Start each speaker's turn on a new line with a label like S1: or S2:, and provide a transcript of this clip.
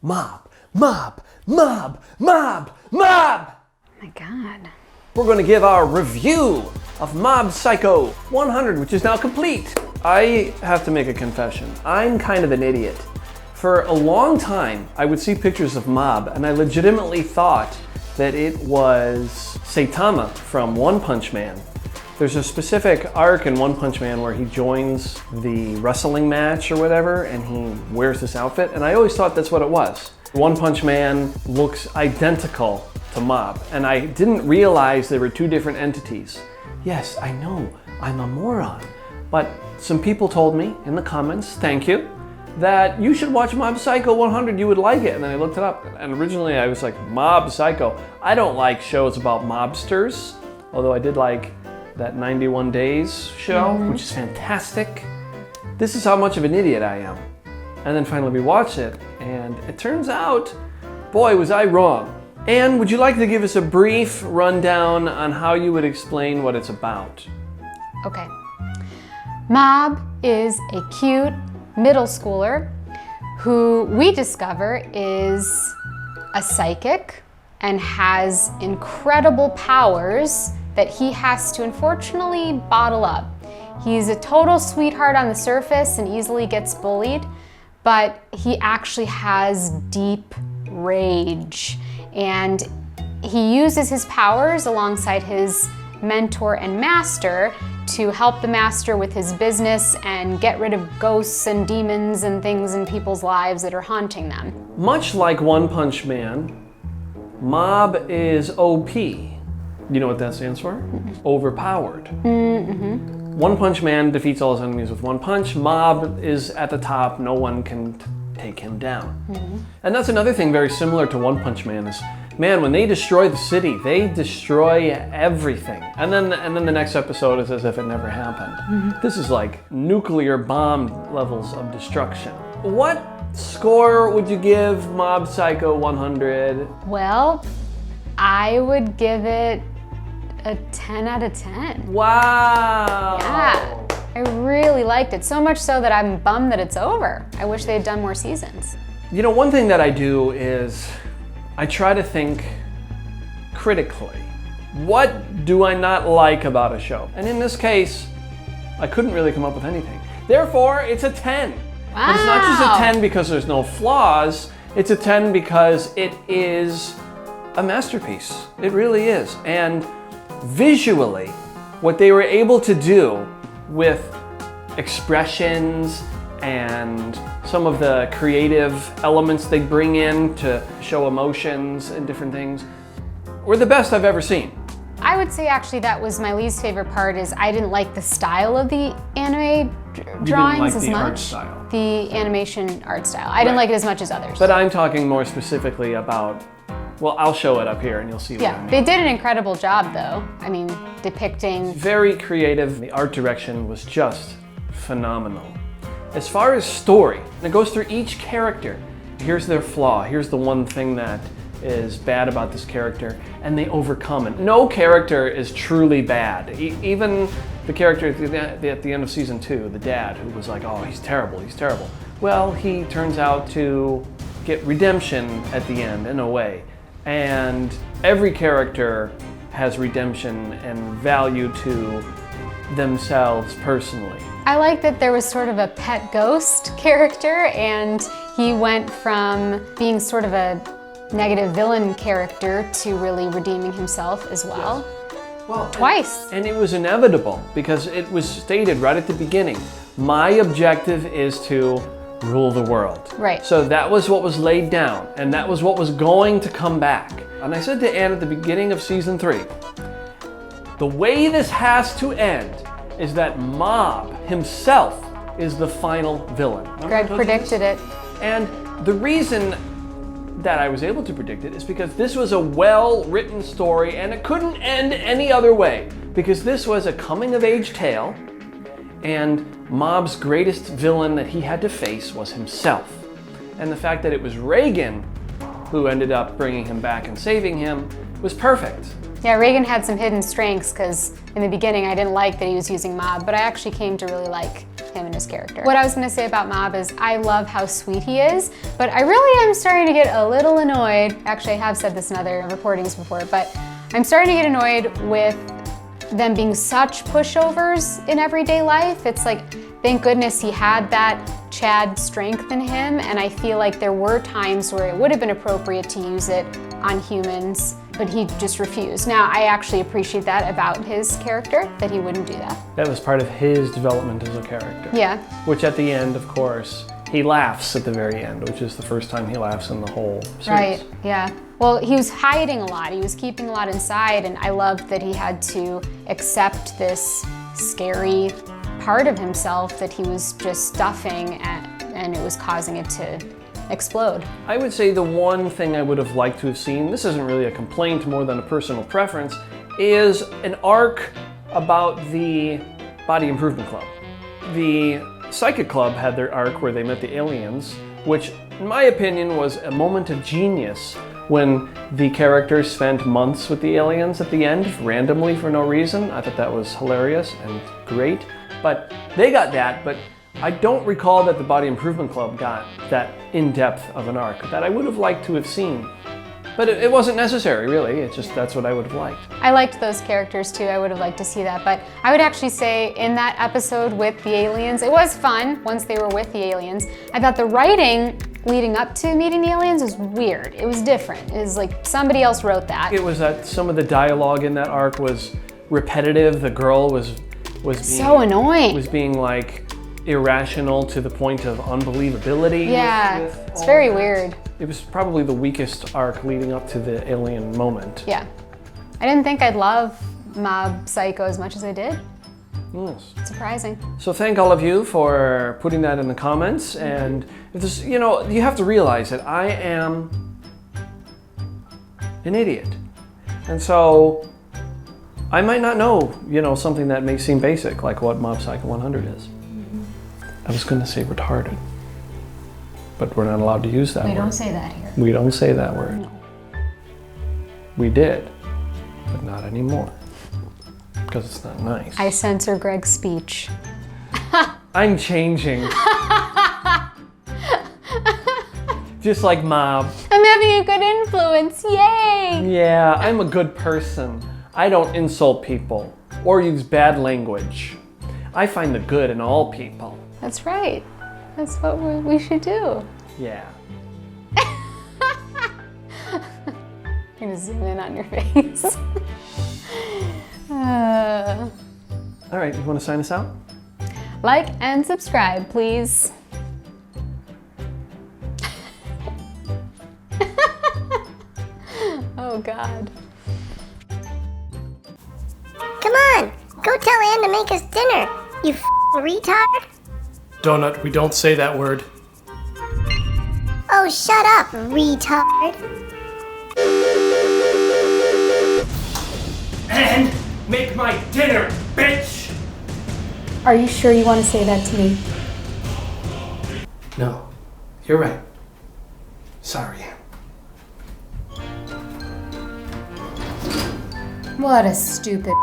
S1: Mob, mob, mob, mob, mob!
S2: Oh my God.
S1: We're going to give our review of Mob Psycho 100, which is now complete. I have to make a confession. I'm kind of an idiot. For a long time, I would see pictures of Mob, and I legitimately thought that it was Saitama from One Punch Man. There's a specific arc in One Punch Man where he joins the wrestling match or whatever, and he wears this outfit, and I always thought that's what it was. One Punch Man looks identical to Mob, and I didn't realize there were two different entities. Yes, I know, I'm a moron, but some people told me in the comments, thank you, that you should watch Mob Psycho 100, you would like it. And then I looked it up, and originally I was like, Mob Psycho. I don't like shows about mobsters, although I did like that 91 Days show, which is fantastic. This is how much of an idiot I am. And then finally we watched it, and it turns out, boy, was I wrong. Anne, would you like to give us a brief rundown on how you would explain what it's about?
S2: Okay. Mob is a cute middle schooler who we discover is a psychic and has incredible powers that he has to unfortunately bottle up. He's a total sweetheart on the surface and easily gets bullied, but he actually has deep rage. And he uses his powers alongside his mentor and master to help the master with his business and get rid of ghosts and demons and things in people's lives that are haunting them.
S1: Much like One Punch Man, Mob is OP. You know what that stands for? Overpowered. One Punch Man defeats all his enemies with one punch. Mob is at the top. No one can take him down. And that's another thing very similar to One Punch Man is, man, when they destroy the city, they destroy everything. And then the next episode is as if it never happened. This is like nuclear bomb levels of destruction. What score would you give Mob Psycho 100?
S2: Well, I would give it a 10 out of 10.
S1: Wow.
S2: Yeah, I really liked it. So much so that I'm bummed that it's over. I wish they had done more seasons.
S1: You know, one thing that I do is I try to think critically. What do I not like about a show? And in this case, I couldn't really come up with anything. Therefore, it's a 10.
S2: Wow.
S1: But it's not just a 10 because there's no flaws. It's a 10 because it is a masterpiece. It really is. And visually, what they were able to do with expressions and some of the creative elements they bring in to show emotions and different things were the best I've ever seen.
S2: I would say actually that was my least favorite part is I didn't like the style of the anime drawings as much.
S1: Art style.
S2: The animation art style. I didn't like it as much as others.
S1: But I'm talking more specifically about, well, I'll show it up here and you'll see what I mean.
S2: They did an incredible job though. I mean, depicting.
S1: Very creative. The art direction was just phenomenal. As far as story, it goes through each character. Here's their flaw. Here's the one thing that is bad about this character, and they overcome it. No character is truly bad. Even the character at the end of season 2, the dad, who was like, oh, he's terrible, he's terrible. Well, he turns out to get redemption at the end, in a way. And every character has redemption and value to themselves personally.
S2: I like that there was sort of a pet ghost character, and he went from being sort of a negative villain character to really redeeming himself as well.
S1: Yes. Well,
S2: twice.
S1: And it was inevitable because it was stated right at the beginning, my objective is to rule the world.
S2: Right.
S1: So that was what was laid down, and that was what was going to come back. And I said to Anne at the beginning of season 3, the way this has to end is that Mob himself is the final villain.
S2: Greg predicted it.
S1: And the reason that I was able to predict it is because this was a well-written story and it couldn't end any other way, because this was a coming-of-age tale and Mob's greatest villain that he had to face was himself. And the fact that it was Reagan who ended up bringing him back and saving him was perfect.
S2: Yeah, Reagan had some hidden strengths because in the beginning I didn't like that he was using Mob, but I actually came to really like him his character. What I was gonna say about Mob is I love how sweet he is, but I really am starting to get a little annoyed. Actually, I have said this in other recordings before, but I'm starting to get annoyed with them being such pushovers in everyday life. It's like, thank goodness he had that Chad strength in him, and I feel like there were times where it would have been appropriate to use it on humans, but he just refused. Now, I actually appreciate that about his character, that he wouldn't do that.
S1: That was part of his development as a character.
S2: Yeah.
S1: Which at the end, of course, he laughs at the very end, which is the first time he laughs in the whole series.
S2: Right, yeah. Well, he was hiding a lot. He was keeping a lot inside, and I loved that he had to accept this scary part of himself that he was just stuffing and it was causing it to explode.
S1: I would say the one thing I would have liked to have seen, this isn't really a complaint more than a personal preference, is an arc about the Body Improvement Club. The Psychic Club had their arc where they met the aliens, which in my opinion was a moment of genius when the characters spent months with the aliens at the end, randomly for no reason. I thought that was hilarious and great. But they got that, but I don't recall that the Body Improvement Club got that in-depth of an arc that I would have liked to have seen. But it wasn't necessary, really. It's just that's what I would have liked.
S2: I liked those characters too. I would have liked to see that. But I would actually say in that episode with the aliens, it was fun once they were with the aliens. I thought the writing leading up to meeting the aliens was weird. It was different. It was like somebody else wrote that.
S1: It was that some of the dialogue in that arc was repetitive. The girl was being
S2: so annoying.
S1: Was being like irrational to the point of unbelievability.
S2: Yeah,
S1: with
S2: it's very weird.
S1: It was probably the weakest arc leading up to the alien moment.
S2: Yeah. I didn't think I'd love Mob Psycho as much as I did.
S1: Yes.
S2: Surprising.
S1: So thank all of you for putting that in the comments. And if this, you have to realize that I am an idiot. And so I might not know, something that may seem basic, like what Mob Psycho 100 is. I was going to say retarded, but we're not allowed to use that word.
S2: We don't say that here.
S1: We don't say that word.
S2: No.
S1: We did, but not anymore, because it's not nice.
S2: I censor Greg's speech.
S1: I'm changing. Just like Mob.
S2: I'm having a good influence, yay!
S1: Yeah, I'm a good person. I don't insult people or use bad language. I find the good in all people.
S2: That's right. That's what we should do.
S1: Yeah.
S2: I'm gonna zoom in on your face.
S1: All right, you want to sign us out?
S2: Like and subscribe, please. Oh, God.
S3: Come on, go tell Ann to make us dinner, you retard.
S1: Donut, we don't say that word.
S3: Oh, shut up, retard.
S1: And make my dinner, bitch!
S2: Are you sure you want to say that to me?
S1: No, you're right. Sorry.
S2: What a stupid